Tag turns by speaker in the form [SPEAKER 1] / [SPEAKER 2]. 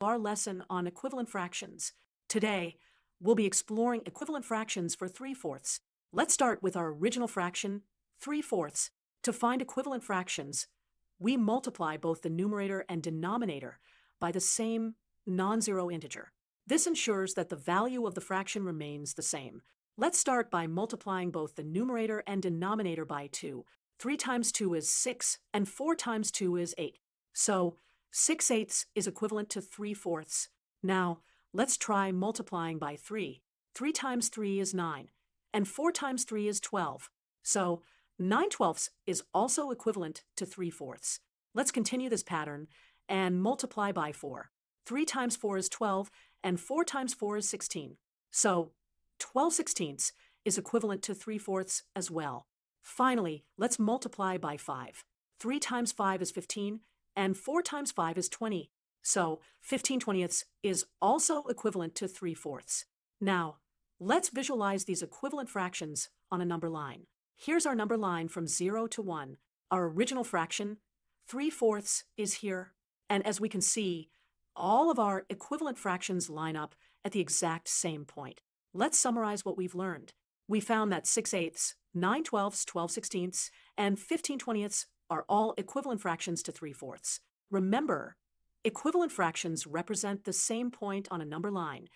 [SPEAKER 1] our lesson on equivalent fractions. Today, we'll be exploring equivalent fractions for 3/4. Let's start with our original fraction, 3/4. To find equivalent fractions, we multiply both the numerator and denominator by the same non-zero integer. This ensures that the value of the fraction remains the same. Let's start by multiplying both the numerator and denominator by 2. 3 times 2 is 6, and 4 times 2 is 8. So 6/8 is equivalent to 3/4. Now, let's try multiplying by 3. 3 times 3 is 9, and 4 times 3 is 12. So 9/12 is also equivalent to 3/4. Let's continue this pattern and multiply by 4. 3 times 4 is 12, and 4 times 4 is 16. So 12/16 is equivalent to 3/4 as well. Finally, let's multiply by 5. 3 times 5 is 15, and 4 times 5 is 20. So 15/20 is also equivalent to 3/4. Now, let's visualize these equivalent fractions on a number line. Here's our number line from 0 to 1. Our original fraction, 3/4, is here. And as we can see, all of our equivalent fractions line up at the exact same point. Let's summarize what we've learned. We found that 6/8, 9/12, 12/16, and 15/20 are all equivalent fractions to 3/4. Remember, equivalent fractions represent the same point on a number line.